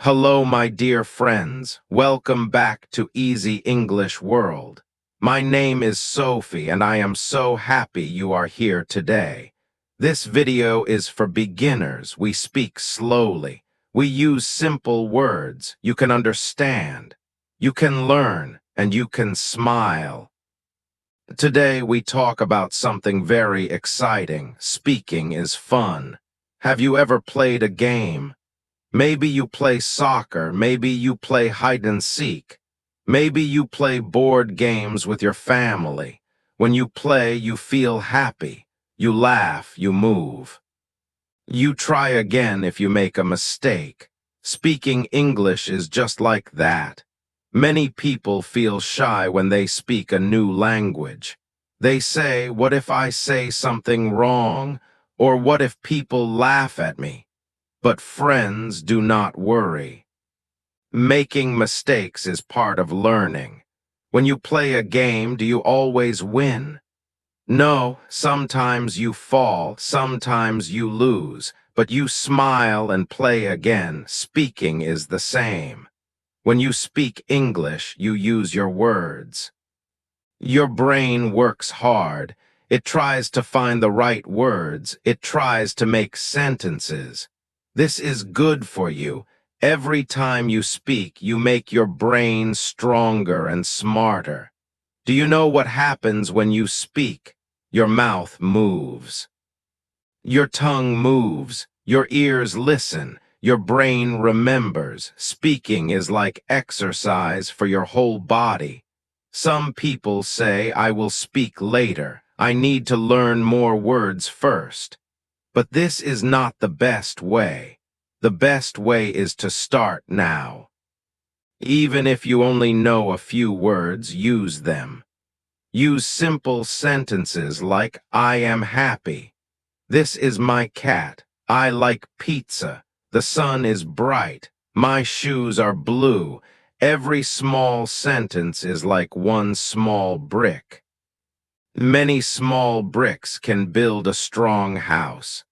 Hello, my dear friends. Welcome back to Easy English World. My name is Sophie, and I am so happy you are here today. This video is for beginners. We speak slowly. We use simple words you can understand. You can learn, and you can smile. Today, we talk about something very exciting. Speaking is fun. Have you ever played a game? Maybe you play soccer, maybe you play hide and seek. Maybe you play board games with your family. When you play, you feel happy. You laugh, you move. You try again if you make a mistake. Speaking English is just like that. Many people feel shy when they speak a new language. They say, "What if I say something wrong?" Or "What if people laugh at me?" But friends, do not worry. Making mistakes is part of learning. When you play a game, do you always win? No, sometimes you fall, sometimes you lose, but you smile and play again. Speaking is the same. When you speak English, you use your words. Your brain works hard. It tries to find the right words. It tries to make sentences. This is good for you. Every time you speak, you make your brain stronger and smarter. Do you know what happens when you speak? Your mouth moves. Your tongue moves. Your ears listen. Your brain remembers. Speaking is like exercise for your whole body. Some people say, "I will speak later. I need to learn more words first." But this is not the best way. The best way is to start now. Even if you only know a few words, use them. Use simple sentences like, "I am happy." "This is my cat." "I like pizza." "The sun is bright." "My shoes are blue." Every small sentence is like one small brick. Many small bricks can build a strong house.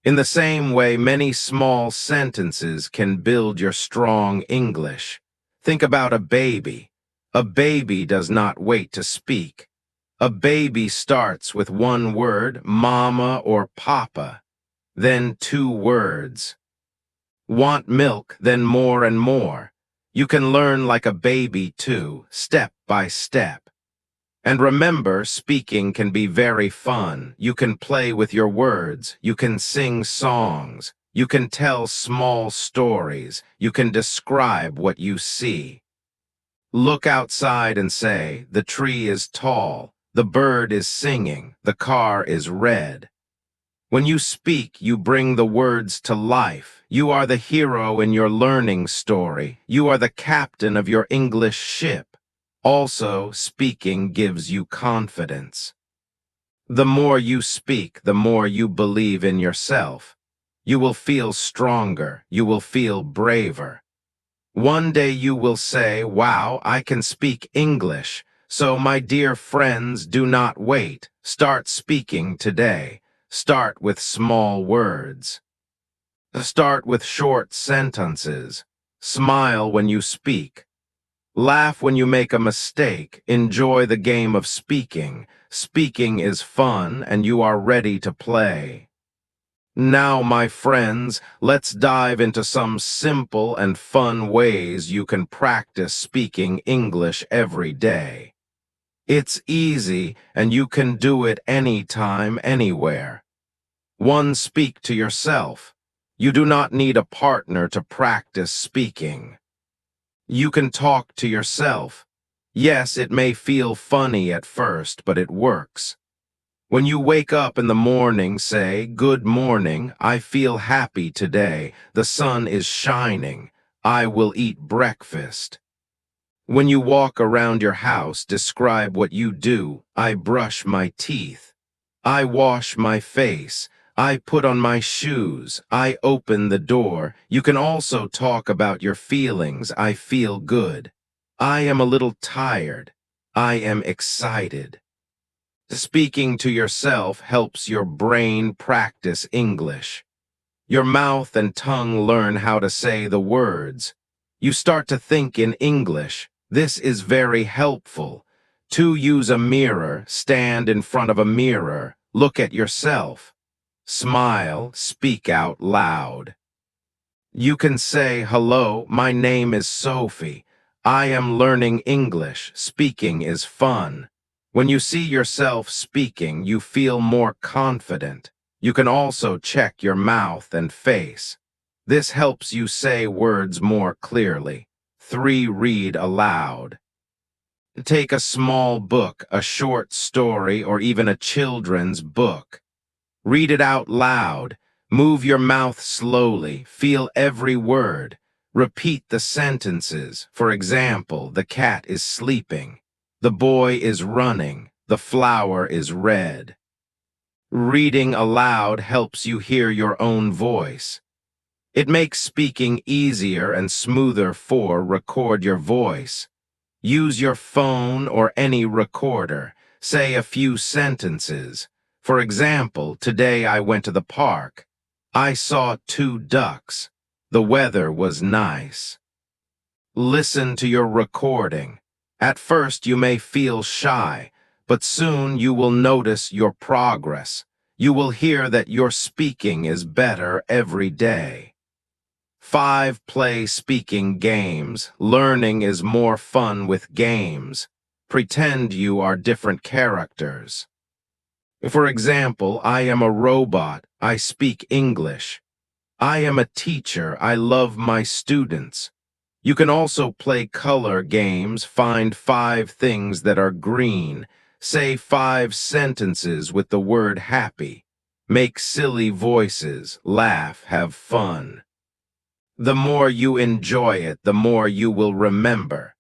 In the same way, many small sentences can build your strong English. Think about a baby. A baby does not wait to speak. A baby starts with one word, mama or papa, then two words. Want milk, then more and more. You can learn like a baby too, step by step. And remember, speaking can be very fun. You can play with your words. You can sing songs. You can tell small stories. You can describe what you see. Look outside and say, "The tree is tall. The bird is singing. The car is red." When you speak, you bring the words to life. You are the hero in your learning story. You are the captain of your English ship. Also, speaking gives you confidence. The more you speak, the more you believe in yourself. You will feel stronger. You will feel braver. One day you will say, "Wow, I can speak English." So, my dear friends, do not wait. Start speaking today. Start with small words. Start with short sentences. Smile when you speak. Laugh when you make a mistake. Enjoy the game of speaking. Speaking is fun, and you are ready to play. Now, my friends, let's dive into some simple and fun ways you can practice speaking English every day. It's easy, and you can do it anytime, anywhere. 1. Speak to yourself. You do not need a partner to practice speaking. You can talk to yourself. Yes, it may feel funny at first, but it works. When you wake up in the morning, say, "Good morning, I feel happy today. The sun is shining. I will eat breakfast." When you walk around your house, describe what you do. "I brush my teeth. I wash my face. I put on my shoes. I open the door." You can also talk about your feelings. "I feel good. I am a little tired. I am excited." Speaking to yourself helps your brain practice English. Your mouth and tongue learn how to say the words. You start to think in English. This is very helpful. To use a mirror, stand in front of a mirror, look at yourself. Smile, speak out loud. You can say, "Hello, my name is Sophie. I am learning English. Speaking is fun." When you see yourself speaking, you feel more confident. You can also check your mouth and face. This helps you say words more clearly. 3. Read aloud. Take a small book, a short story, or even a children's book. Read it out loud. Move your mouth slowly. Feel every word. Repeat the sentences. For example, the cat is sleeping. The boy is running. The flower is red. Reading aloud helps you hear your own voice. It makes speaking easier and smoother. 4. Record your voice. Use your phone or any recorder. Say a few sentences. For example, today I went to the park. I saw 2 ducks. The weather was nice. Listen to your recording. At first you may feel shy, but soon you will notice your progress. You will hear that your speaking is better every day. 5. Play speaking games. Learning is more fun with games. Pretend you are different characters. For example, I am a robot. I speak English. I am a teacher. I love my students. You can also play color games. Find 5 things that are green. Say 5 sentences with the word happy. Make silly voices. Laugh. Have fun. The more you enjoy it, the more you will remember.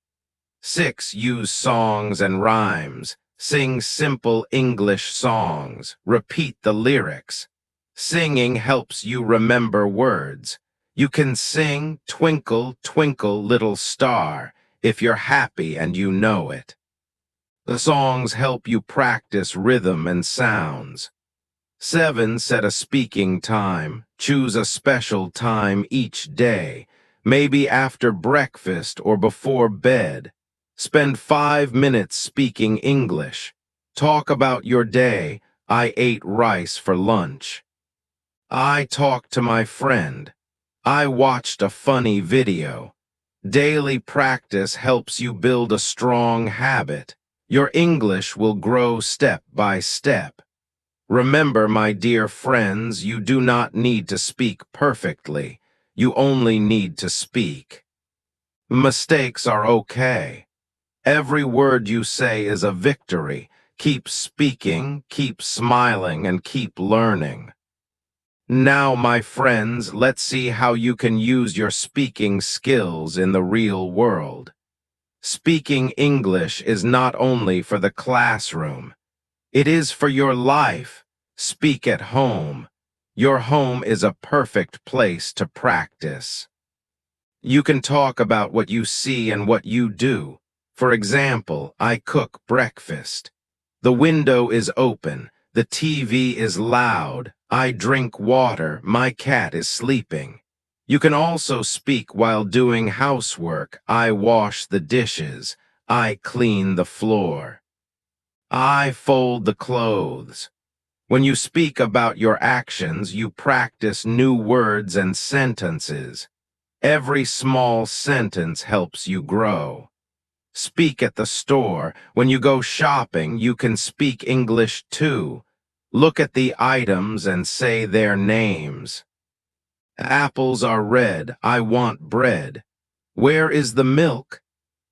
6. Use songs and rhymes. Sing simple English songs. Repeat the lyrics. Singing helps you remember words. You can sing "Twinkle, Twinkle, Little Star" if you're happy and you know it. The songs help you practice rhythm and sounds. 7. Set a speaking time. Choose a special time each day, maybe after breakfast or before bed. Spend 5 minutes speaking English. Talk about your day. I ate rice for lunch. I talked to my friend. I watched a funny video. Daily practice helps you build a strong habit. Your English will grow step by step. Remember, my dear friends, you do not need to speak perfectly. You only need to speak. Mistakes are okay. Every word you say is a victory. Keep speaking, keep smiling, and keep learning. Now, my friends, let's see how you can use your speaking skills in the real world. Speaking English is not only for the classroom. It is for your life. Speak at home. Your home is a perfect place to practice. You can talk about what you see and what you do. For example, I cook breakfast. The window is open. The TV is loud. I drink water. My cat is sleeping. You can also speak while doing housework. I wash the dishes. I clean the floor. I fold the clothes. When you speak about your actions, you practice new words and sentences. Every small sentence helps you grow. Speak at the store. When you go shopping, you can speak English too. Look at the items and say their names. Apples are red. I want bread. Where is the milk?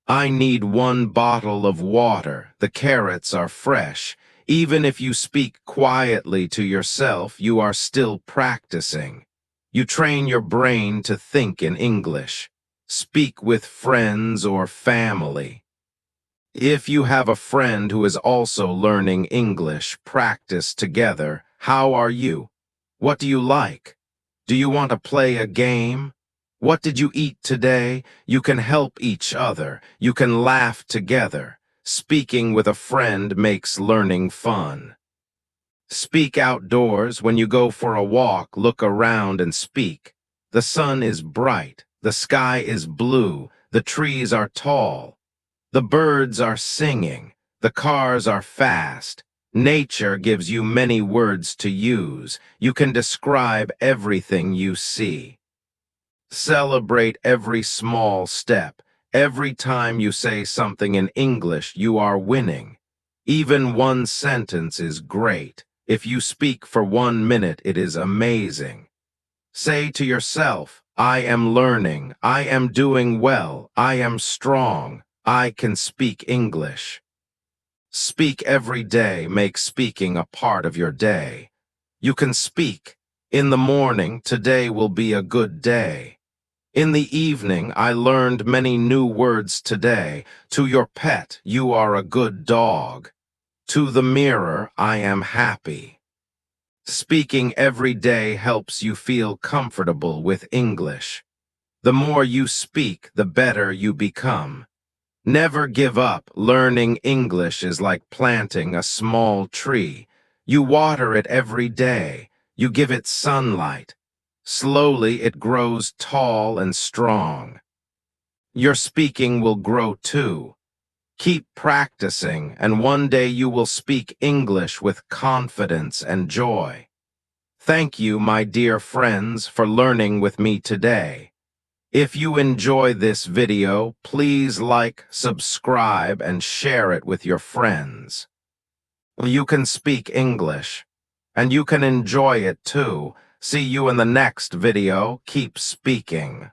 I need 1 bottle of water. The carrots are fresh. Even if you speak quietly to yourself, you are still practicing. You train your brain to think in English. Speak with friends or family. If you have a friend who is also learning English, practice together. How are you? What do you like? Do you want to play a game? What did you eat today? You can help each other. You can laugh together. Speaking with a friend makes learning fun. Speak outdoors. When you go for a walk, look around and speak. The sun is bright, the sky is blue, the trees are tall, the birds are singing, the cars are fast. Nature gives you many words to use. You can describe everything you see. Celebrate every small step. Every time you say something in English, you are winning. Even one sentence is great. If you speak for 1 minute, it is amazing. Say to yourself, I am learning, I am doing well, I am strong, I can speak English. Speak every day. Make speaking a part of your day. You can speak. In the morning, today will be a good day. In the evening, I learned many new words today. To your pet, you are a good dog. To the mirror, I am happy. Speaking every day helps you feel comfortable with English. The more you speak, the better you become. Never give up. Learning English is like planting a small tree. You water it every day. You give it sunlight. Slowly it grows tall and strong. Your speaking will grow too. Keep practicing, and one day you will speak English with confidence and joy. Thank you, my dear friends, for learning with me today. If you enjoy this video, please like, subscribe, and share it with your friends. You can speak English, and you can enjoy it too. See you in the next video. Keep speaking.